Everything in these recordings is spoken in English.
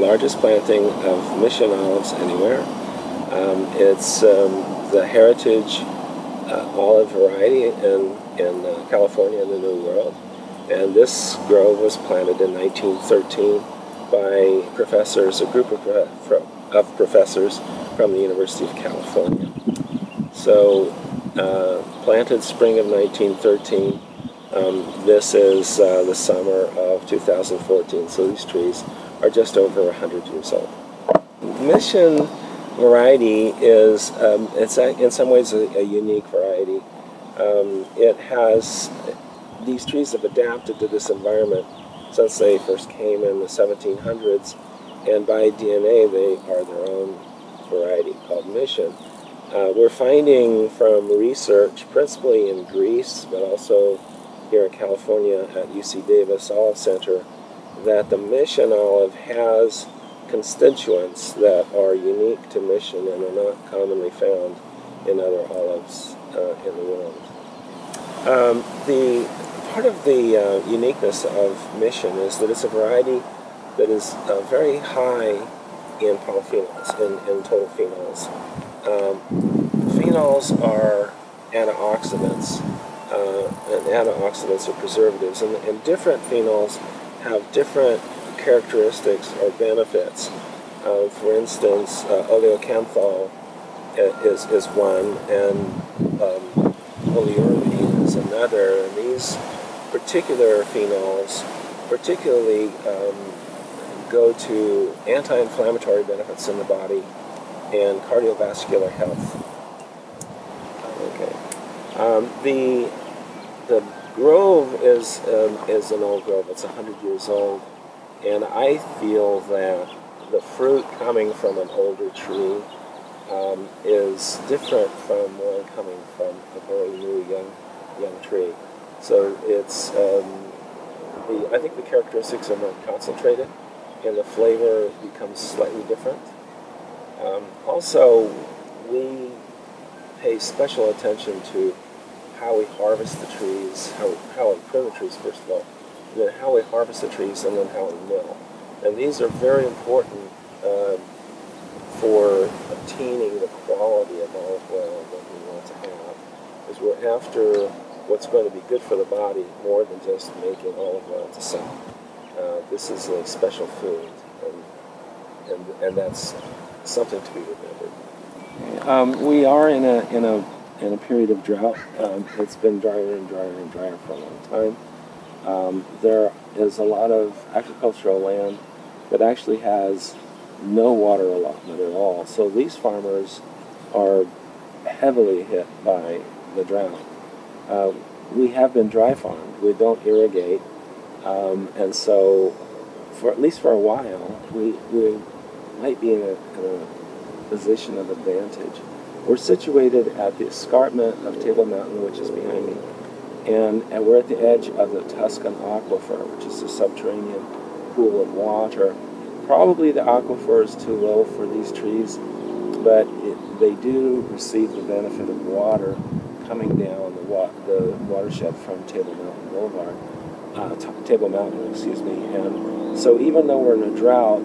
largest planting of mission olives anywhere. It's the heritage olive variety in California and the New World. And this grove was planted in 1913 by professors, a group of professors from the University of California. So, planted spring of 1913. This is the summer of 2014. So these trees are just over 100 years old. Mission variety is, it's in some ways a unique variety. These trees have adapted to this environment since they first came in the 1700s, and by DNA they are their own variety called Mission. We're finding from research, principally in Greece, but also here in California at UC Davis Olive Center, that the Mission olive has constituents that are unique to Mission and are not commonly found in other olives in the world. Part of the uniqueness of Mission is that it's a variety that is very high in polyphenols, in total phenols. Phenols are antioxidants, and antioxidants are preservatives, and different phenols have different characteristics or benefits. For instance, oleocanthal is one, and oleurobiene is another, and these particular phenols particularly go to anti-inflammatory benefits in the body and cardiovascular health. Okay. The grove is an old grove. It's 100 years old, and I feel that the fruit coming from an older tree is different from one coming from a very new young tree. So it's I think the characteristics are more concentrated, and the flavor becomes slightly different. Also, we pay special attention to how we harvest the trees, how we prune the trees first of all, and then how we harvest the trees, and then how we mill. And these are very important for obtaining the quality of olive oil that we want to have, because we're after what's going to be good for the body more than just making olive oil to sell. This is a special food, and that's something to be remembered. We are in a period of drought. It's been drier and drier and drier for a long time. There is a lot of agricultural land that actually has no water allotment at all. So these farmers are heavily hit by the drought. We have been dry farmed. We don't irrigate, and so at least for a while, we might be in a position of advantage. We're situated at the escarpment of Table Mountain, which is behind me, and we're at the edge of the Tuscan Aquifer, which is a subterranean pool of water. Probably the aquifer is too low for these trees, but they do receive the benefit of water coming down the watershed from Table Mountain, excuse me. And so even though we're in a drought,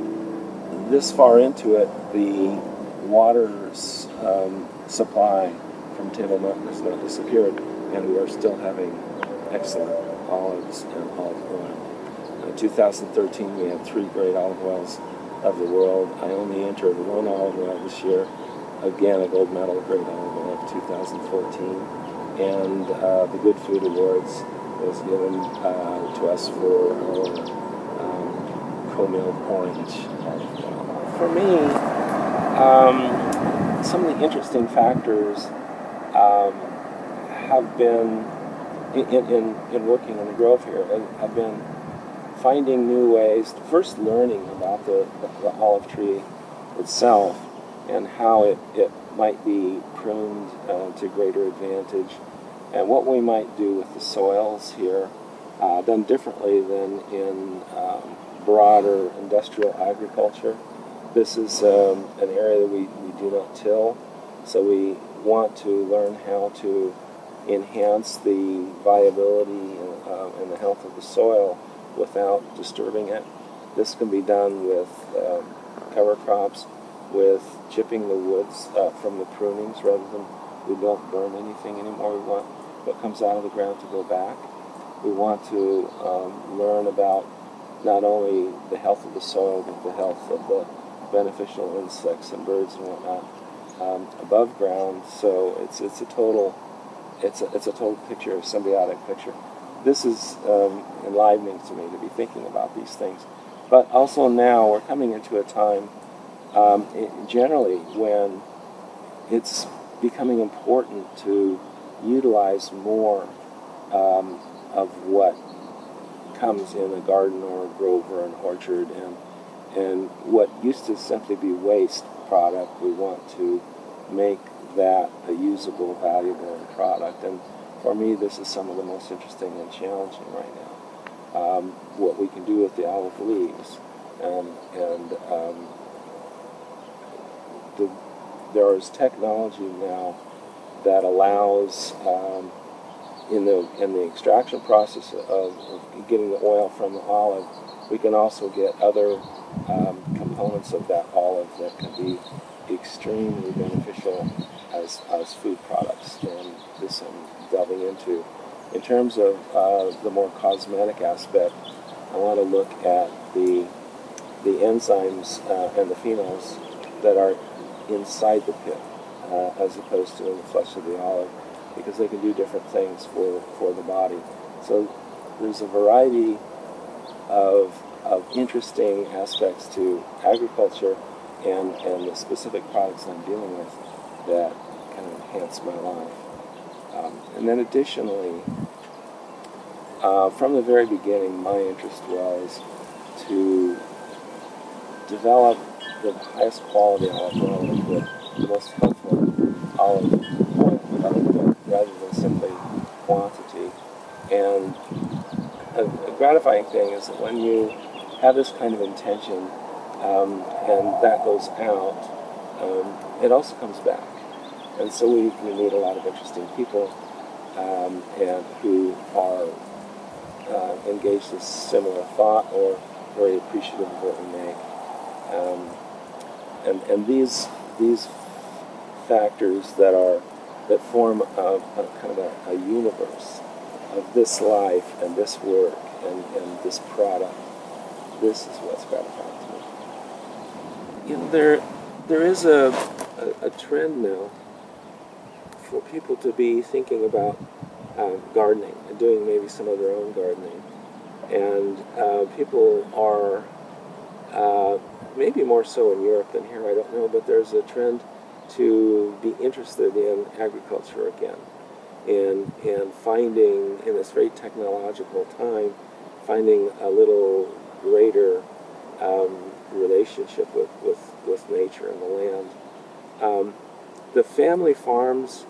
this far into it, the water's supply from Table Mountain has not disappeared, and we are still having excellent olives and olive oil. In 2013, we had 3 great olive oils of the world. I only entered 1 olive oil this year, again a gold medal great olive oil of 2014, and the Good Food Awards was given to us for our co-milled orange olive oil. For me, some of the interesting factors have been in working on the grove here have been finding new ways, first learning about the olive tree itself and how it might be pruned to greater advantage, and what we might do with the soils here, done differently than in broader industrial agriculture. This is an area that we do not till, so we want to learn how to enhance the viability and the health of the soil without disturbing it. This can be done with cover crops, with chipping the woods from the prunings rather than we don't burn anything anymore. We want what comes out of the ground to go back. We want to learn about not only the health of the soil, but the health of the beneficial insects and birds and whatnot above ground. So it's a total picture, a symbiotic picture. This is enlivening to me to be thinking about these things. But also now we're coming into a time generally when it's becoming important to utilize more of what comes in a garden or a grove or an orchard, and what used to simply be waste product, we want to make that a usable, valuable product. And for me, this is some of the most interesting and challenging right now. What we can do with the olive leaves, there is technology now that allows in the extraction process of getting the oil from the olive, we can also get other components of that olive that can be extremely beneficial as food products. And this I'm delving into. In terms of the more cosmetic aspect, I want to look at the enzymes and the phenols that are inside the pit as opposed to in the flesh of the olive, because they can do different things for the body. So there's a variety of interesting aspects to agriculture and the specific products I'm dealing with that kind of enhance my life. And then additionally, from the very beginning, my interest was to develop the highest quality olive oil, the most helpful olive oil output, rather than simply quantity. And a gratifying thing is that when you have this kind of intention and that goes out, it also comes back. And so we meet a lot of interesting people and who are engaged in similar thought or very appreciative of what we make. And these factors that form a kind of a universe of this life and this work and this product, this is what's gratifying to me. You know, there is a trend now for people to be thinking about gardening and doing maybe some of their own gardening. And people are maybe more so in Europe than here, I don't know, but there's a trend to be interested in agriculture again, and finding, in this very technological time, finding a little greater relationship with nature and the land. The family farms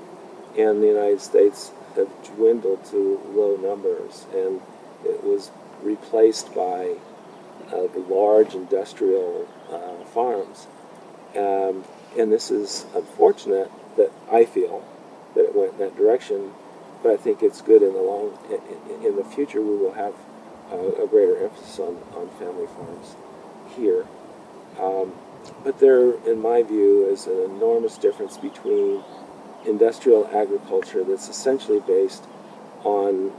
in the United States have dwindled to low numbers, and it was replaced by the large industrial farms. And this is unfortunate that I feel that it went in that direction, but I think it's good in the future we will have a greater emphasis on family farms here. But there, in my view, is an enormous difference between industrial agriculture that's essentially based on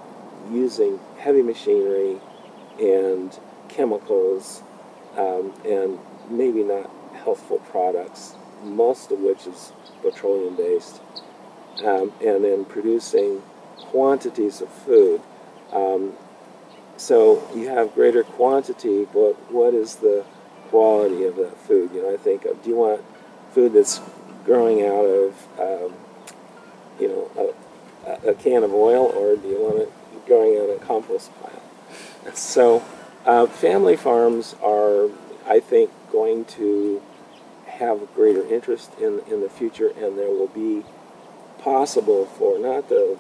using heavy machinery and chemicals and maybe not healthful products, most of which is petroleum-based, and then producing quantities of food. So you have greater quantity, but what is the quality of that food? You know, I think of, do you want food that's growing out of, a can of oil, or do you want it growing out of a compost pile? So family farms are, I think, going to have greater interest in the future, and there will be possible for not the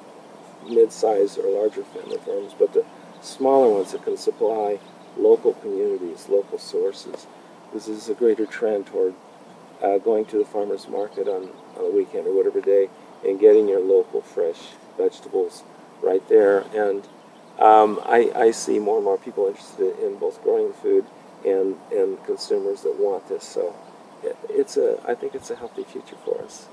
mid-sized or larger family farms, but the smaller ones that can supply local communities, local sources. This is a greater trend toward going to the farmer's market on a weekend or whatever day and getting your local fresh vegetables right there. And I see more and more people interested in both growing food and consumers that want this. So I think it's a healthy future for us.